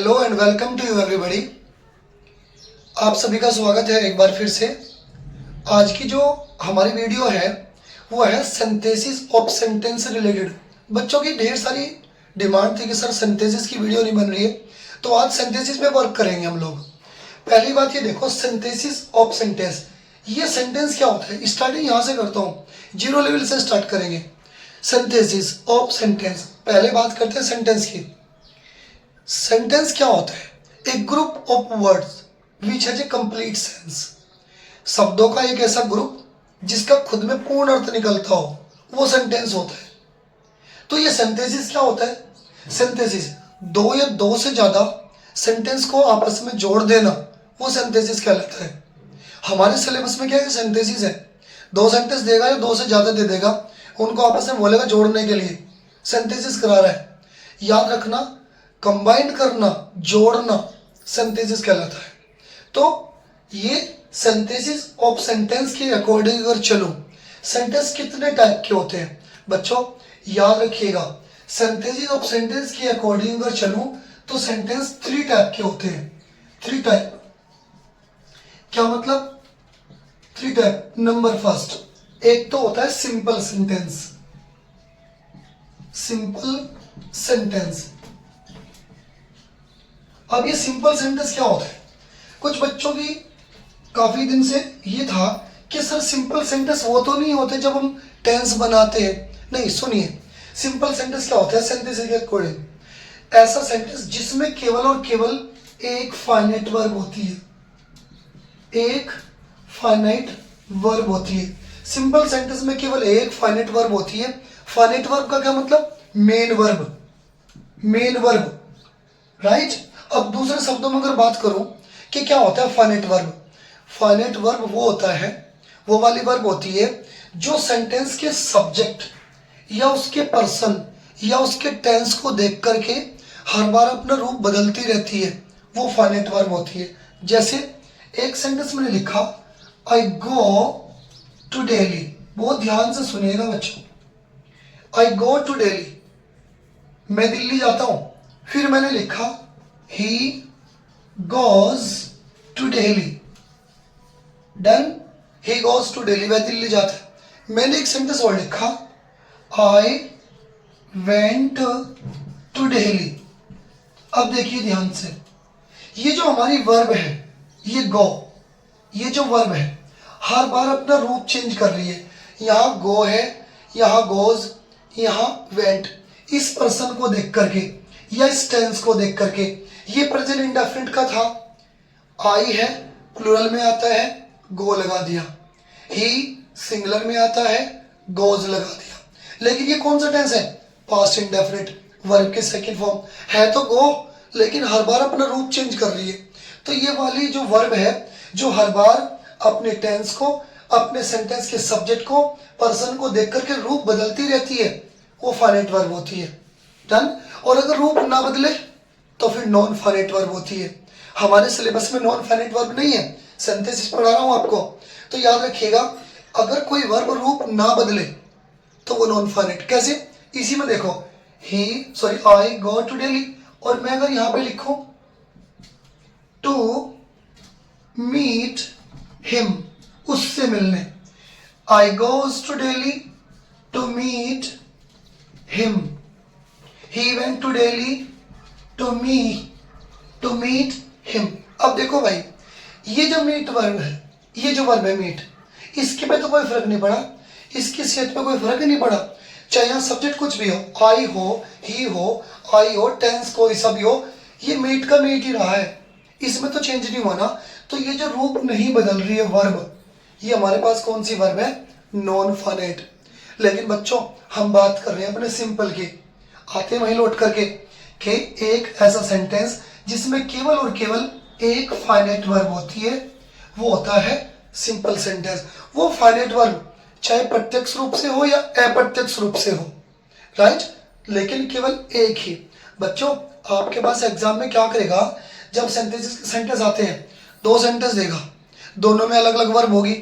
Hello and welcome to you everybody. आप सभी का स्वागत है एक बार फिर से। आज की जो हमारी वीडियो है वो है सिंथेसिस ऑफ सेंटेंस रिलेटेड। बच्चों की ढेर सारी डिमांड थी कि सर सिंथेसिस की वीडियो नहीं बन रही है, तो आज सिंथेसिस पे वर्क करेंगे हम लोग। पहली बात ये देखो, सिंथेसिस ऑफ सेंटेंस, ये सेंटेंस क्या होता है। स्टार्टिंग यहाँ से करता हूँ, जीरो लेवल से स्टार्ट करेंगे। सिंथेसिस ऑफ सेंटेंस, पहले बात करते हैं सेंटेंस की। सेंटेंस क्या होता है? A group of words which has a complete sense. शब्दों का एक ऐसा ग्रुप जिसका खुद में पूर्ण अर्थ निकलता हो, वो सेंटेंस होता है। तो ये सिंथेसिस क्या होता है? सिंथेसिस दो या दो से ज्यादा सेंटेंस को आपस में जोड़ देना, वो सिंथेसिस कहलाता है। हमारे सिलेबस में क्या है? सिंथेसिस है, दो सेंटेंस देगा या दो से ज्यादा दे देगा, उनको आपस में बोलेगा जोड़ने के लिए, सिंथेसिस करा रहा है। याद रखना, कंबाइन करना, जोड़ना सिंथेसिस कहलाता है। तो ये सिंथेसिस ऑफ सेंटेंस के अकॉर्डिंग अगर चलो, सेंटेंस कितने टाइप के होते हैं बच्चों? याद रखिएगा, सिंथेसिस ऑफ सेंटेंस के अकॉर्डिंग अगर चलूं तो सेंटेंस 3 टाइप के होते हैं। 3 टाइप क्या मतलब? 3 टाइप। नंबर फर्स्ट, एक तो होता है सिंपल सेंटेंस। Simple sentence. अब ये सिंपल सेंटेंस क्या होता है? कुछ बच्चों की काफी दिन से ये था कि सर सिंपल सेंटेंस वो तो नहीं होते जब हम टेंस बनाते हैं। नहीं, सुनिए, सिंपल सेंटेंस क्या होता है सिंथेसिस के अकॉर्डिंग? ऐसा सेंटेंस जिसमें केवल और केवल एक फाइनाइट वर्ब होती है। एक फाइनाइट वर्ब होती है। सिंपल सेंटेंस में केवल एक फाइनाइट वर्ब होती है। फाइनाइट वर्ब का क्या मतलब? Main verb. Main verb, right. अब दूसरे शब्दों में अगर बात करूं कि क्या होता है फाइनाइट वर्ब? फाइनाइट वर्ब वो होता है, वो वाली वर्ब होती है जो सेंटेंस के सब्जेक्ट या उसके पर्सन या उसके टेंस को देख करके हर बार अपना रूप बदलती रहती है, वो फाइनाइट वर्ब होती है। जैसे एक सेंटेंस मैंने लिखा, आई गो टू दिल्ली। बहुत ध्यान से सुनिएगा बच्चों, आई गो टू दिल्ली, मैं दिल्ली जाता हूं। फिर मैंने लिखा he goes to Delhi। Done, he goes to Delhi, वह दिल्ली जाता है। मैंने एक सेंटेंस और लिखा, I went to Delhi। अब देखिए ध्यान से, ये जो हमारी वर्ब है, ये go, ये जो वर्ब है हर बार अपना रूप चेंज कर रही है। यहाँ go है, यहाँ goes, यहाँ went। इस पर्सन को देख करके या इस टेंस को देख करके, ये प्रेजेंट इंडेफिनिट का था, आई है, प्लूरल में आता है, गो लगा दिया। ही सिंगुलर में आता है, गोज लगा दिया। लेकिन ये कौन सा टेंस है? पास्ट इंडेफिनिट, वर्ब के सेकंड फॉर्म है तो गो, लेकिन हर बार अपना रूप चेंज कर रही है। तो ये वाली जो वर्ब है जो हर बार अपने टेंस को, अपने सेंटेंस के सब्जेक्ट को, पर्सन को देख करके रूप बदलती रहती है, वो फाइनाइट वर्ब होती है। डन। और अगर रूप ना बदले तो फिर नॉन फाइनाइट वर्ब होती है। हमारे सिलेबस में नॉन फाइनाइट वर्ब नहीं है, सिंथेसिस पढ़ा रहा हूं आपको, तो याद रखिएगा, अगर कोई वर्ब रूप ना बदले तो वो नॉन फाइनाइट। कैसे? इसी में देखो, आई गो टू दिल्ली, और मैं अगर यहां पे लिखूं टू मीट हिम, उससे मिलने, I goes to Delhi to meet him, he went to Delhi to meet him. अब देखो भाई, ये जो मीट वर्ब है, ये जो वर्ब है मीट, इसके पे तो कोई फर्क नहीं पड़ा, इसकी सेहत पे कोई फर्क नहीं पड़ा, चाहे यहाँ सब्जेक्ट कुछ भी हो, आई हो, ही हो, आई हो, टेंस कोई सा भी हो, ये मीट का मीट ही रहा है, इसमें तो चेंज नहीं हुआ ना। तो ये जो रूप नहीं बदल रही है वर्ब, ये हमारे पास कौन सी वर्ब है? Non finite. लेकिन बच्चों हम बात कर रहे हैं अपने सिंपल की, आते वहीं लौट करके कि एक ऐसा सेंटेंस जिसमें केवल और केवल एक फाइनाइट वर्ब होती है, वो होता है सिंपल सेंटेंस। वो फाइनाइट वर्ब चाहे प्रत्यक्ष रूप से हो या अप्रत्यक्ष रूप से हो, राइट, लेकिन केवल एक ही। बच्चों आपके पास एग्जाम में क्या करेगा, जब सेंटेंस आते हैं, 2 सेंटेंस देगा, दोनों में अलग अलग वर्ब होगी,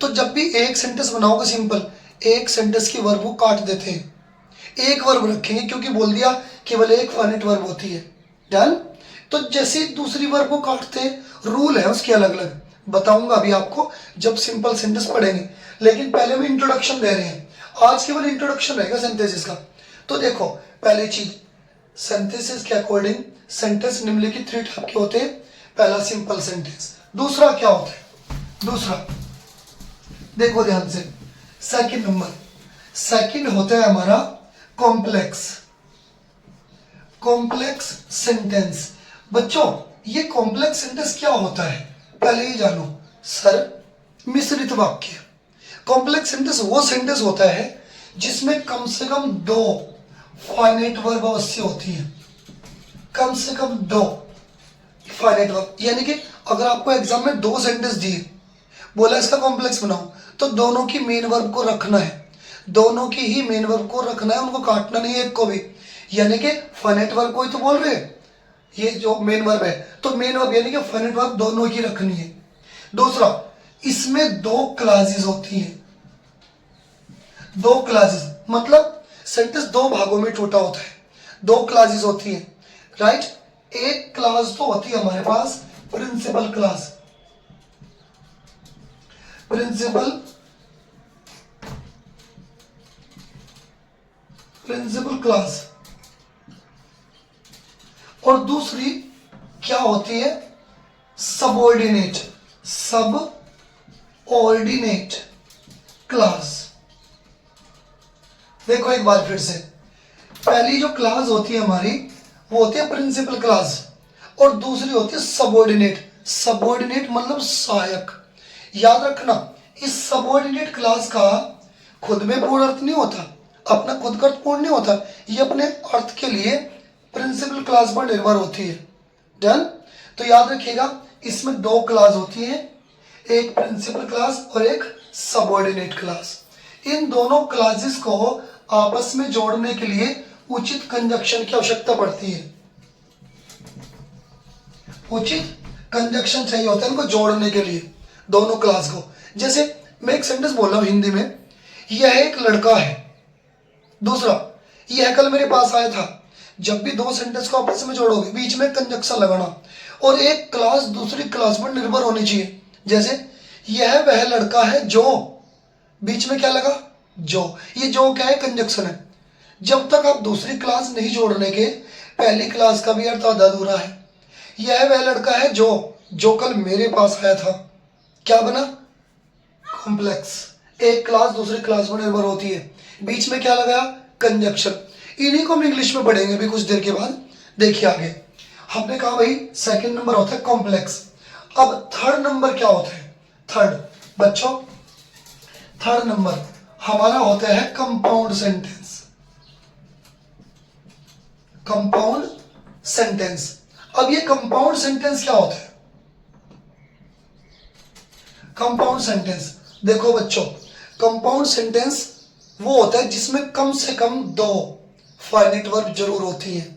तो जब भी एक सेंटेंस बनाओगे सिंपल, एक सेंटेंस की वर्ब को काट देते हैं, एक वर्ब रखेंगे, क्योंकि बोल दिया केवल एक फाइनाइट वर्ब होती है। डन। तो जैसे ही दूसरी वर्ब को काटते हैं, रूल है उसके अलग अलग, बताऊंगा अभी आपको जब सिंपल सेंटेंस पढ़ेंगे, लेकिन पहले हम इंट्रोडक्शन दे रहे हैं। आज केवल इंट्रोडक्शन रहेगा सेंटेंसेस का। तो देखो पहली चीज, सेंटेंसेस के अकॉर्डिंग सेंटेंस निम्नलिखित 3 टाइप के होते हैं। पहला सिंपल सेंटेंस। दूसरा क्या होता है? दूसरा देखो ध्यान से, सेकंड नंबर, सेकंड होता है हमारा कॉम्प्लेक्स, कॉम्प्लेक्स सेंटेंस। बच्चों ये कॉम्प्लेक्स सेंटेंस क्या होता है पहले ही जानो। सर मिश्रित वाक्य। कॉम्प्लेक्स सेंटेंस वो सेंटेंस होता है जिसमें कम से कम 2 फाइनाइट वर्ब अवश्य होती है, कम से कम 2 फाइनाइट वर्ब। यानी कि अगर आपको एग्जाम में 2 सेंटेंस दिए, बोला इसका कॉम्प्लेक्स बनाओ, तो दोनों की मेन वर्ब को रखना है, दोनों की ही मेन वर्ब को रखना है, उनको काटना नहीं है एक को भी। यानी कि फाइनाइट वर्ब को ही तो बोल रहे हैं, ये जो मेन वर्ब है, तो मेन वर्ब यानी कि फाइनाइट वर्ब दोनों की रखनी है। दूसरा, इसमें 2 क्लासेस होती हैं, 2 क्लासेस मतलब सेंटेंस 2 भागों में टूटा होता है, 2 क्लासेस होती हैं, राइट। एक क्लास तो होती है हमारे पास प्रिंसिपल क्लास, प्रिंसिपल क्लास, और दूसरी क्या होती है? Subordinate, subordinate class. देखो एक बार फिर से, पहली जो क्लास होती है हमारी वो होती है प्रिंसिपल क्लास, और दूसरी होती है सबऑर्डिनेट। सबऑर्डिनेट मतलब सहायक। याद रखना, इस सबऑर्डिनेट क्लास का खुद में पूर्ण अर्थ नहीं होता, अपना खुद का अर्थ पूर्ण नहीं होता, ये अपने अर्थ के लिए प्रिंसिपल क्लास पर निर्भर होती है। डन। तो याद रखिएगा इसमें 2 क्लास होती हैं, एक प्रिंसिपल क्लास और एक सबऑर्डिनेट क्लास। इन दोनों क्लासेस को आपस में जोड़ने के लिए उचित कंजक्शन की आवश्यकता पड़ती है, उचित कंजक्शन चाहिए होता है इनको जोड़ने के लिए, दोनों क्लास को। जैसे मैं एक सेंटेंस बोल रहा हूं हिंदी में, यह एक लड़का है। दूसरा, यह कल मेरे पास आया था। जब भी 2 सेंटेंस को आपस में जोड़ोगे बीच में कंजक्शन लगाना, और एक क्लास दूसरी क्लास पर निर्भर होनी चाहिए। जैसे यह वह लड़का है जो, बीच में क्या लगा? जो। ये जो क्या है? कंजक्शन है। जब तक आप दूसरी क्लास नहीं जोड़ने के, पहली क्लास का भी अर्थ आधा अधूरा है। यह वह लड़का है जो कल मेरे पास आया था, क्या बना? कॉम्प्लेक्स। एक क्लास दूसरी क्लास पर निर्भर होती है, बीच में क्या लगाया? कंजक्शन। इन्हीं को हम इंग्लिश में पढ़ेंगे अभी कुछ देर के बाद, देखिए आगे। हमने कहा भाई सेकंड नंबर होता है कॉम्प्लेक्स। अब थर्ड नंबर क्या होता है? थर्ड बच्चों, थर्ड नंबर हमारा होता है कंपाउंड सेंटेंस, कंपाउंड सेंटेंस। अब ये कंपाउंड सेंटेंस क्या होता है? कंपाउंड सेंटेंस देखो बच्चों, कंपाउंड सेंटेंस वो होता है जिसमें कम से कम 2 फाइनाइट वर्ब जरूर होती है।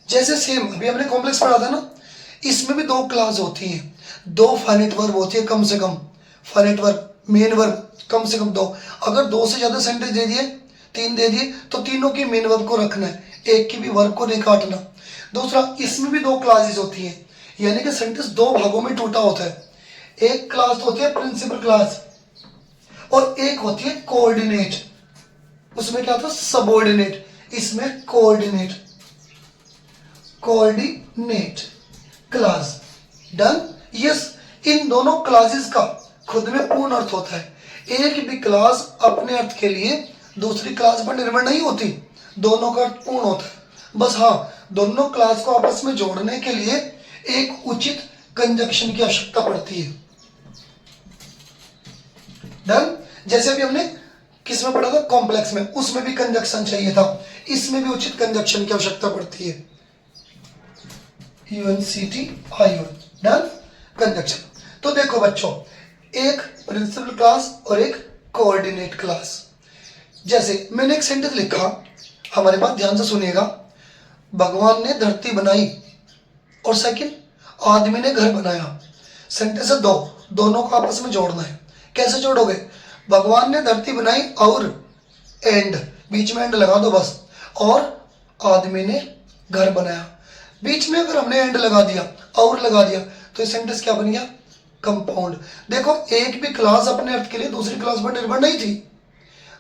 जैसे सेम अभी हमने कॉम्प्लेक्स पढ़ा था ना, इसमें भी 2 क्लास होती हैं, 2 फाइनाइट वर्ब होती है कम से कम, फाइनाइट वर्ब, मेन वर्ब कम से कम 2। अगर 2 से ज्यादा सेंटेंस दे दिए, 3 दे दिए, तो तीनों की मेन वर्ब को रखना है, एक की भी वर्ब को नहीं काटना। दूसरा, इसमें भी 2 क्लासेस होती हैं, यानी कि सेंटेंस 2 भागों में टूटा होता है। एक क्लास होती है प्रिंसिपल क्लास, और एक होती है कोऑर्डिनेट। उसमें क्या था? सबऑर्डिनेट। इसमें coordinate, coordinate class. Done. Yes, इन दोनों क्लासेस का खुद में पूर्ण अर्थ होता है। एक भी क्लास अपने अर्थ के लिए दूसरी क्लास पर निर्भर नहीं होती, दोनों का अर्थ पूर्ण होता है। बस हाँ, दोनों क्लास को आपस में जोड़ने के लिए एक उचित कंजक्शन की आवश्यकता पड़ती है। डन। जैसे अभी हमने किस में पढ़ा था? कॉम्प्लेक्स में, उसमें भी कंजक्शन चाहिए था, इसमें भी उचित कंजक्शन की आवश्यकता पड़ती है। UNCTION। डन। कंजक्शन। तो देखो बच्चों, एक प्रिंसिपल क्लास और एक कोऑर्डिनेट क्लास। जैसे मैंने एक सेंटेंस लिखा, हमारे पास ध्यान से सुनिएगा। भगवान ने धरती बनाई, और सेकंड, आदमी ने घर बनाया। सेंटेंस है 2, दोनों को आपस में जोड़ना है। कैसे जोड़ोगे? भगवान ने धरती बनाई और एंड, बीच में एंड लगा दो बस, और आदमी ने घर बनाया। बीच में अगर हमने एंड लगा दिया, और लगा दिया, तो ये सेंटेंस क्या बन गया? कंपाउंड। देखो एक भी क्लास अपने अर्थ के लिए दूसरी क्लास पर निर्भर नहीं थी।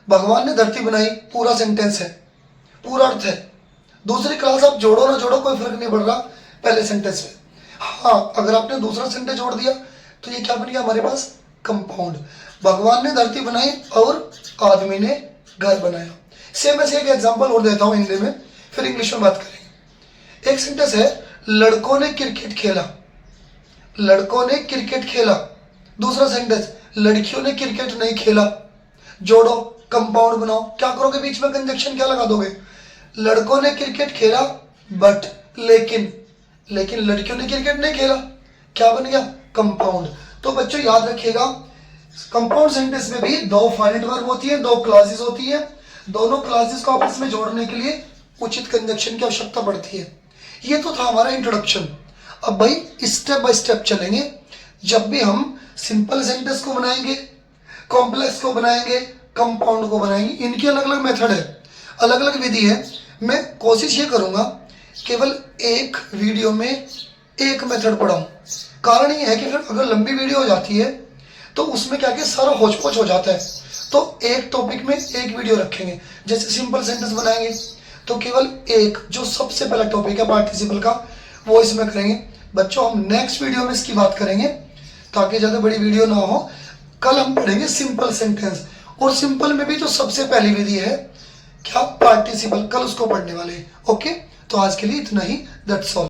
भगवान ने धरती बनाई, पूरा सेंटेंस है, पूरा अर्थ है। दूसरी क्लास आप जोड़ो ना जोड़ो कोई फर्क नहीं पड़ रहा पहले सेंटेंस में। हाँ, अगर आपने दूसरा सेंटेंस जोड़ दिया तो ये क्या बन गया हमारे पास? कंपाउंड। भगवान ने धरती बनाई और आदमी ने घर बनाया। सेम ऐसे एक एग्जांपल और देता हूं हिंदी में, फिर इंग्लिश में बात करेंगे। एक सेंटेंस है, लड़कों ने क्रिकेट खेला। लड़कों ने क्रिकेट खेला। दूसरा सेंटेंस, लड़कियों ने क्रिकेट नहीं खेला। जोड़ो, कंपाउंड बनाओ। क्या करोगे? बीच में कंजक्शन क्या लगा दोगे? लड़कों ने क्रिकेट खेला बट, लेकिन लड़कियों ने क्रिकेट नहीं खेला। क्या बन गया? कंपाउंड। तो बच्चों याद रखिएगा, कंपाउंड सेंटेंस में भी दो फाइनाइट वर्ब होती है, दो क्लॉजेस होती है। दोनों क्लॉजेस को आपस में जोड़ने के लिए उचित कंजक्शन की आवश्यकता पड़ती है। ये तो था हमारा इंट्रोडक्शन। अब भाई स्टेप बाय स्टेप चलेंगे। जब भी हम सिंपल सेंटेंस को बनाएंगे, कॉम्प्लेक्स को बनाएंगे, कंपाउंड को बनाएंगे, इनकी अलग अलग मेथड है, अलग अलग विधि है। मैं कोशिश ये करूंगा केवल एक वीडियो में एक मेथड पढ़ाऊं। कारण ये है कि फिर अगर लंबी वीडियो हो जाती है तो उसमें क्या सारा होच पोच हो जाता है। तो एक टॉपिक में एक वीडियो रखेंगे। जैसे सिंपल सेंटेंस बनाएंगे तो केवल एक, जो सबसे पहला टॉपिक है पार्टिसिपल का, वो इसमें करेंगे। बच्चों हम नेक्स्ट वीडियो में इसकी बात करेंगे ताकि ज़्यादा बड़ी वीडियो ना हो। कल हम पढ़ेंगे सिंपल सेंटेंस, और सिंपल में भी जो सबसे पहली विधि है क्या? पार्टिसिपल। कल उसको पढ़ने वाले हैं। ओके, तो आज के लिए इतना ही। That's all.